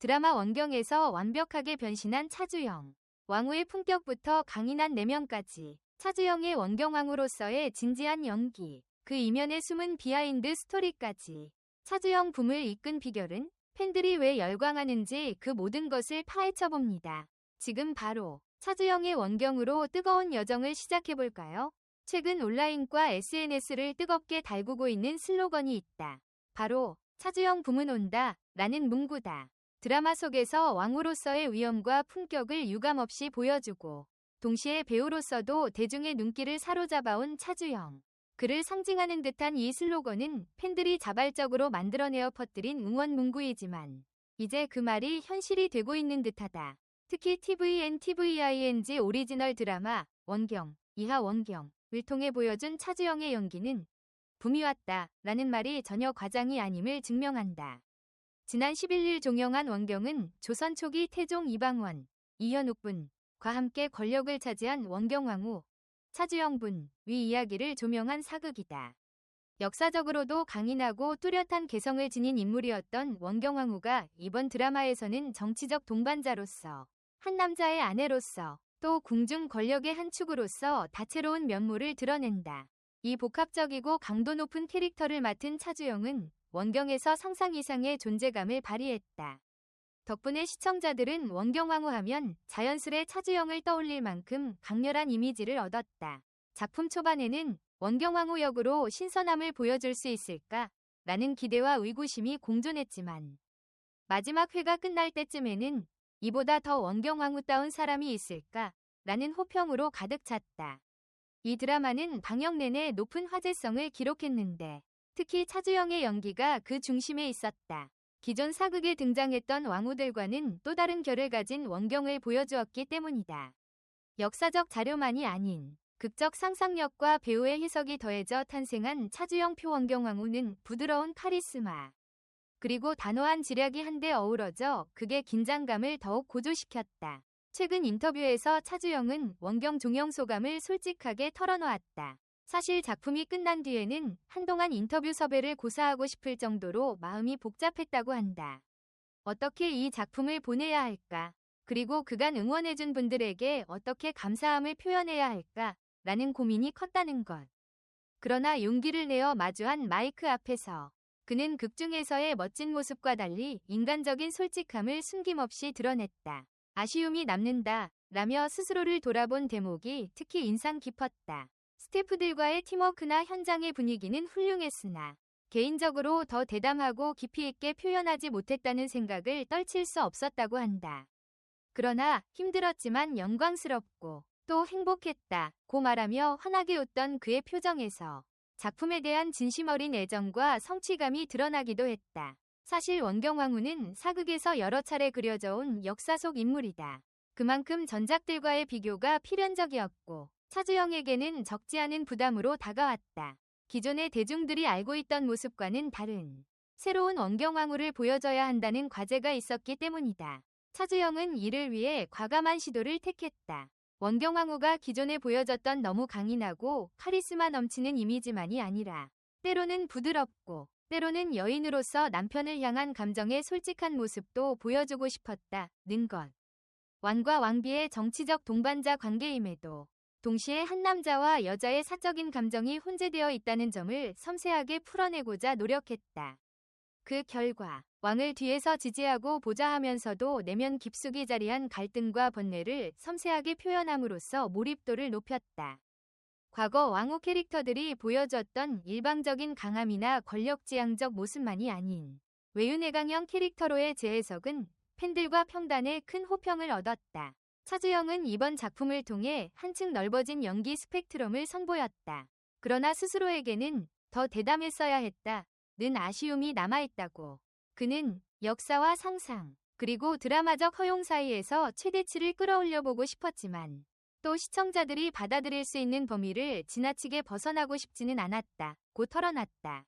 드라마 원경에서 완벽하게 변신한 차주영. 왕후의 품격부터 강인한 내면까지 차주영의 원경왕후로서의 진지한 연기, 그 이면에 숨은 비하인드 스토리까지 차주영 붐을 이끈 비결은 팬들이 왜 열광하는지 그 모든 것을 파헤쳐봅니다. 지금 바로 차주영의 원경으로 뜨거운 여정을 시작해볼까요? 최근 온라인과 SNS를 뜨겁게 달구고 있는 슬로건이 있다. 바로 차주영 붐은 온다 라는 문구다. 드라마 속에서 왕후로서의 위엄과 품격을 유감없이 보여주고 동시에 배우로서도 대중의 눈길을 사로잡아온 차주영. 그를 상징하는 듯한 이 슬로건은 팬들이 자발적으로 만들어내어 퍼뜨린 응원 문구이지만 이제 그 말이 현실이 되고 있는 듯하다. 특히 TVN, TVING 오리지널 드라마 원경, 이하 원경을 통해 보여준 차주영의 연기는 붐이 왔다 라는 말이 전혀 과장이 아님을 증명한다. 지난 11일 종영한 원경은 조선 초기 태종 이방원, 이현욱분과 함께 권력을 차지한 원경왕후, 차주영분 위 이야기를 조명한 사극이다. 역사적으로도 강인하고 뚜렷한 개성을 지닌 인물이었던 원경왕후가 이번 드라마에서는 정치적 동반자로서, 한 남자의 아내로서, 또 궁중 권력의 한 축으로서 다채로운 면모를 드러낸다. 이 복합적이고 강도 높은 캐릭터를 맡은 차주영은 원경에서 상상 이상의 존재감을 발휘했다. 덕분에 시청자들은 원경왕후 하면 자연스레 차주영을 떠올릴 만큼 강렬한 이미지를 얻었다. 작품 초반에는 원경왕후 역으로 신선함을 보여줄 수 있을까? 라는 기대와 의구심이 공존했지만 마지막 회가 끝날 때쯤에는 이보다 더 원경왕후다운 사람이 있을까? 라는 호평으로 가득 찼다. 이 드라마는 방영 내내 높은 화제성을 기록했는데 특히 차주영의 연기가 그 중심에 있었다. 기존 사극에 등장했던 왕후들과는 또 다른 결을 가진 원경을 보여주었기 때문이다. 역사적 자료만이 아닌 극적 상상력과 배우의 해석이 더해져 탄생한 차주영 표 원경왕후는 부드러운 카리스마 그리고 단호한 지략이 한데 어우러져 극의 긴장감을 더욱 고조시켰다. 최근 인터뷰에서 차주영은 원경 종영 소감을 솔직하게 털어놓았다. 사실 작품이 끝난 뒤에는 한동안 인터뷰 섭외를 고사하고 싶을 정도로 마음이 복잡했다고 한다. 어떻게 이 작품을 보내야 할까? 그리고 그간 응원해준 분들에게 어떻게 감사함을 표현해야 할까? 라는 고민이 컸다는 것. 그러나 용기를 내어 마주한 마이크 앞에서 그는 극중에서의 멋진 모습과 달리 인간적인 솔직함을 숨김없이 드러냈다. 아쉬움이 남는다 라며 스스로를 돌아본 대목이 특히 인상 깊었다. 스태프들과의 팀워크나 현장의 분위기는 훌륭했으나 개인적으로 더 대담하고 깊이 있게 표현하지 못했다는 생각을 떨칠 수 없었다고 한다. 그러나 힘들었지만 영광스럽고 또 행복했다고 말하며 환하게 웃던 그의 표정에서 작품에 대한 진심 어린 애정과 성취감이 드러나기도 했다. 사실 원경왕후는 사극에서 여러 차례 그려져온 역사 속 인물이다. 그만큼 전작들과의 비교가 필연적이었고 차주영에게는 적지 않은 부담으로 다가왔다. 기존의 대중들이 알고 있던 모습과는 다른 새로운 원경왕후를 보여줘야 한다는 과제가 있었기 때문이다. 차주영은 이를 위해 과감한 시도를 택했다. 원경왕후가 기존에 보여줬던 너무 강인하고 카리스마 넘치는 이미지만이 아니라 때로는 부드럽고 때로는 여인으로서 남편을 향한 감정의 솔직한 모습도 보여주고 싶었다는 것. 왕과 왕비의 정치적 동반자 관계임에도 동시에 한 남자와 여자의 사적인 감정이 혼재되어 있다는 점을 섬세하게 풀어내고자 노력했다. 그 결과 왕을 뒤에서 지지하고 보좌하면서도 내면 깊숙이 자리한 갈등과 번뇌를 섬세하게 표현함으로써 몰입도를 높였다. 과거 왕후 캐릭터들이 보여줬던 일방적인 강함이나 권력지향적 모습만이 아닌 외유내강형 캐릭터로의 재해석은 팬들과 평단에 큰 호평을 얻었다. 차주영은 이번 작품을 통해 한층 넓어진 연기 스펙트럼을 선보였다. 그러나 스스로에게는 더 대담했어야 했다는 아쉬움이 남아있다고. 그는 역사와 상상, 그리고 드라마적 허용 사이에서 최대치를 끌어올려보고 싶었지만 또 시청자들이 받아들일 수 있는 범위를 지나치게 벗어나고 싶지는 않았다고 털어놨다.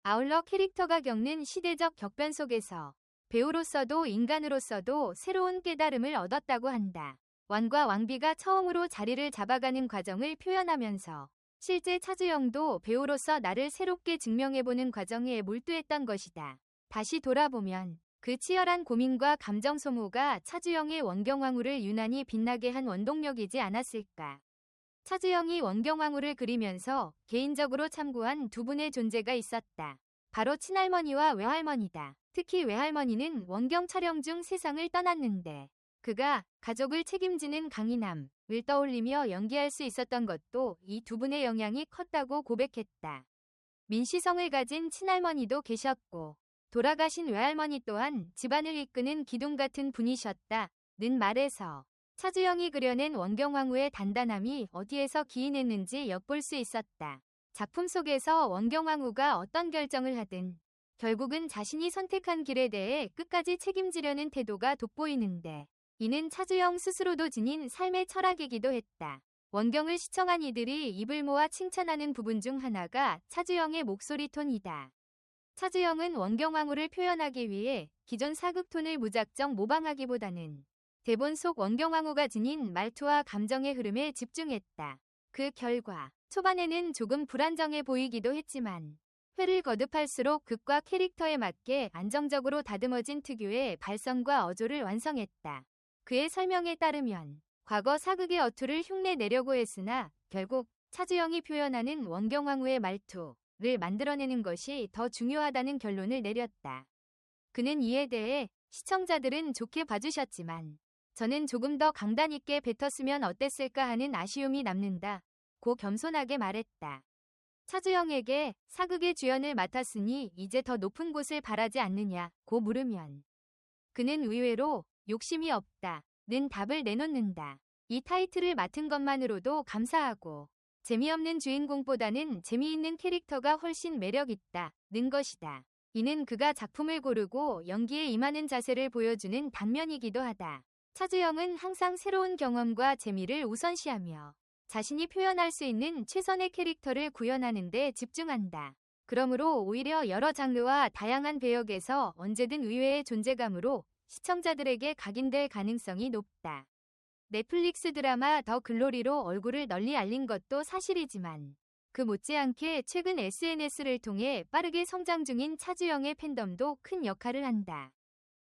아울러 캐릭터가 겪는 시대적 격변 속에서 배우로서도 인간으로서도 새로운 깨달음을 얻었다고 한다. 왕과 왕비가 처음으로 자리를 잡아가는 과정을 표현하면서 실제 차주영도 배우로서 나를 새롭게 증명해보는 과정에 몰두했던 것이다. 다시 돌아보면 그 치열한 고민과 감정 소모가 차주영의 원경왕후를 유난히 빛나게 한 원동력이지 않았을까. 차주영이 원경왕후를 그리면서 개인적으로 참고한 두 분의 존재가 있었다. 바로 친할머니와 외할머니다. 특히 외할머니는 원경 촬영 중 세상을 떠났는데 그가 가족을 책임지는 강인함을 떠올리며 연기할 수 있었던 것도 이 두 분의 영향이 컸다고 고백했다. 민시성을 가진 친할머니도 계셨고 돌아가신 외할머니 또한 집안을 이끄는 기둥 같은 분이셨다. 는 말에서 차주영이 그려낸 원경왕후의 단단함이 어디에서 기인했는지 엿볼 수 있었다. 작품 속에서 원경왕후가 어떤 결정을 하든 결국은 자신이 선택한 길에 대해 끝까지 책임지려는 태도가 돋보이는데 이는 차주영 스스로도 지닌 삶의 철학이기도 했다. 원경을 시청한 이들이 입을 모아 칭찬하는 부분 중 하나가 차주영의 목소리 톤이다. 차주영은 원경왕후를 표현하기 위해 기존 사극톤을 무작정 모방하기보다는 대본 속 원경왕후가 지닌 말투와 감정의 흐름에 집중했다. 그 결과 초반에는 조금 불안정해 보이기도 했지만 회를 거듭할수록 극과 캐릭터에 맞게 안정적으로 다듬어진 특유의 발성과 어조를 완성했다. 그의 설명에 따르면 과거 사극의 어투를 흉내내려고 했으나 결국 차주영이 표현하는 원경왕후의 말투를 만들어내는 것이 더 중요하다는 결론을 내렸다. 그는 이에 대해 시청자들은 좋게 봐주셨지만 저는 조금 더 강단 있게 뱉었으면 어땠을까 하는 아쉬움이 남는다. 고 겸손하게 말했다. 차주영에게 사극의 주연을 맡았으니 이제 더 높은 곳을 바라지 않느냐고 물으면 그는 의외로 욕심이 없다. 는 답을 내놓는다. 이 타이틀을 맡은 것만으로도 감사하고 재미없는 주인공보다는 재미있는 캐릭터가 훨씬 매력있다. 는 것이다. 이는 그가 작품을 고르고 연기에 임하는 자세를 보여주는 단면이기도 하다. 차주영은 항상 새로운 경험과 재미를 우선시하며 자신이 표현할 수 있는 최선의 캐릭터를 구현하는 데 집중한다. 그러므로 오히려 여러 장르와 다양한 배역에서 언제든 의외의 존재감으로 시청자들에게 각인될 가능성이 높다. 넷플릭스 드라마 더 글로리로 얼굴을 널리 알린 것도 사실이지만 그 못지않게 최근 SNS를 통해 빠르게 성장 중인 차주영의 팬덤도 큰 역할을 한다.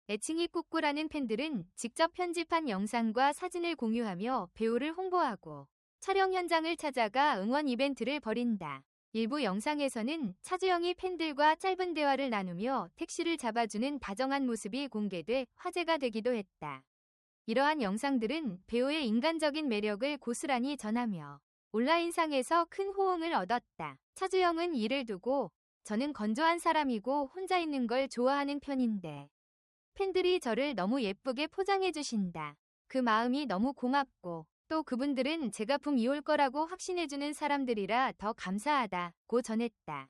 애칭이 꾸꾸라는 팬들은 직접 편집한 영상과 사진을 공유하며 배우를 홍보하고 촬영 현장을 찾아가 응원 이벤트를 벌인다. 일부 영상에서는 차주영이 팬들과 짧은 대화를 나누며 택시를 잡아주는 다정한 모습이 공개돼 화제가 되기도 했다. 이러한 영상들은 배우의 인간적인 매력을 고스란히 전하며 온라인상에서 큰 호응을 얻었다. 차주영은 이를 두고 저는 건조한 사람이고 혼자 있는 걸 좋아하는 편인데 팬들이 저를 너무 예쁘게 포장해 주신다. 그 마음이 너무 고맙고 또 그분들은 제가 붐이 올 거라고 확신해주는 사람들이라 더 감사하다고 전했다.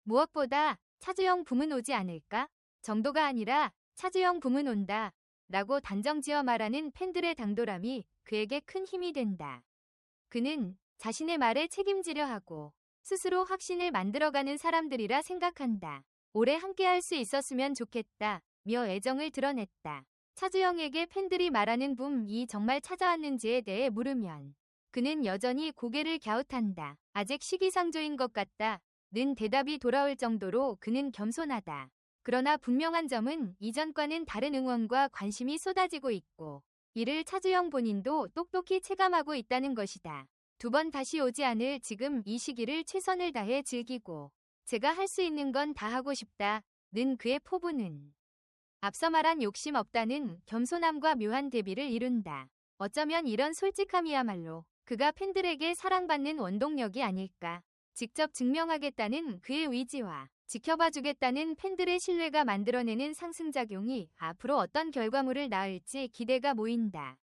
무엇보다 차주영 붐은 오지 않을까? 정도가 아니라 차주영 붐은 온다 라고 단정지어 말하는 팬들의 당돌함이 그에게 큰 힘이 된다. 그는 자신의 말에 책임지려 하고 스스로 확신을 만들어가는 사람들이라 생각한다. 오래 함께할 수 있었으면 좋겠다 며 애정을 드러냈다. 차주영에게 팬들이 말하는 붐이 정말 찾아왔는지에 대해 물으면 그는 여전히 고개를 갸웃한다. 아직 시기상조인 것 같다. 는 대답이 돌아올 정도로 그는 겸손하다. 그러나 분명한 점은 이전과는 다른 응원과 관심이 쏟아지고 있고 이를 차주영 본인도 똑똑히 체감하고 있다는 것이다. 두 번 다시 오지 않을 지금 이 시기를 최선을 다해 즐기고 제가 할 수 있는 건 다 하고 싶다. 는 그의 포부는 앞서 말한 욕심 없다는 겸손함과 묘한 대비를 이룬다. 어쩌면 이런 솔직함이야말로 그가 팬들에게 사랑받는 원동력이 아닐까. 직접 증명하겠다는 그의 의지와 지켜봐주겠다는 팬들의 신뢰가 만들어내는 상승작용이 앞으로 어떤 결과물을 낳을지 기대가 모인다.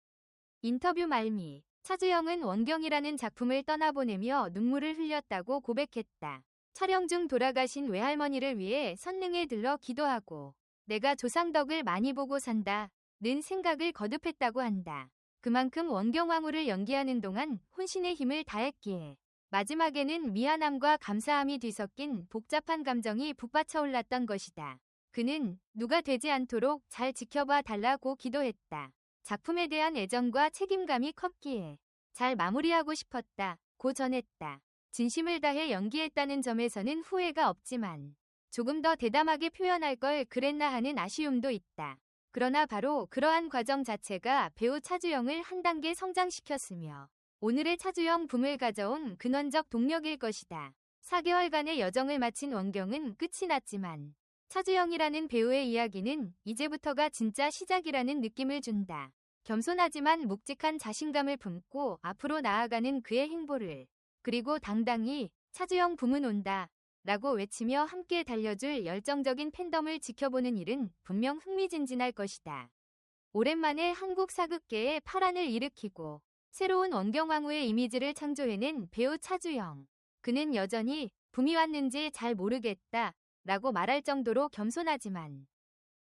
인터뷰 말미 차주영은 원경이라는 작품을 떠나보내며 눈물을 흘렸다고 고백했다. 촬영 중 돌아가신 외할머니를 위해 선릉에 들러 기도하고 내가 조상덕을 많이 보고 산다. 는 생각을 거듭했다고 한다. 그만큼 원경왕후를 연기하는 동안 혼신의 힘을 다했기에 마지막에는 미안함과 감사함이 뒤섞인 복잡한 감정이 북받쳐 올랐던 것이다. 그는 누가 되지 않도록 잘 지켜봐 달라고 기도했다. 작품에 대한 애정과 책임감이 컸기에 잘 마무리하고 싶었다. 고 전했다. 진심을 다해 연기했다는 점에서는 후회가 없지만 조금 더 대담하게 표현할 걸 그랬나 하는 아쉬움도 있다. 그러나 바로 그러한 과정 자체가 배우 차주영을 한 단계 성장시켰으며 오늘의 차주영 붐을 가져온 근원적 동력일 것이다. 4개월간의 여정을 마친 원경은 끝이 났지만 차주영이라는 배우의 이야기는 이제부터가 진짜 시작이라는 느낌을 준다. 겸손하지만 묵직한 자신감을 품고 앞으로 나아가는 그의 행보를 그리고 당당히 차주영 붐은 온다 라고 외치며 함께 달려줄 열정적인 팬덤을 지켜보는 일은 분명 흥미진진할 것이다. 오랜만에 한국 사극계에 파란을 일으키고 새로운 원경왕후의 이미지를 창조해낸 배우 차주영. 그는 여전히 붐이 왔는지 잘 모르겠다 라고 말할 정도로 겸손하지만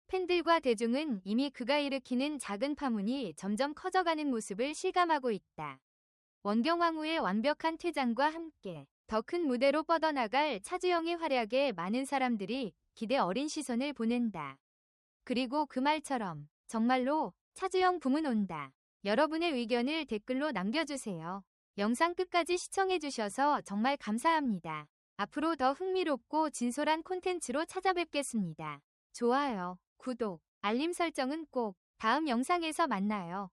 팬들과 대중은 이미 그가 일으키는 작은 파문이 점점 커져가는 모습을 실감하고 있다. 원경왕후의 완벽한 퇴장과 함께 더 큰 무대로 뻗어나갈 차주영의 활약에 많은 사람들이 기대 어린 시선을 보낸다. 그리고 그 말처럼 정말로 차주영 붐은 온다. 여러분의 의견을 댓글로 남겨주세요. 영상 끝까지 시청해주셔서 정말 감사합니다. 앞으로 더 흥미롭고 진솔한 콘텐츠로 찾아뵙겠습니다. 좋아요, 구독, 알림 설정은 꼭 다음 영상에서 만나요.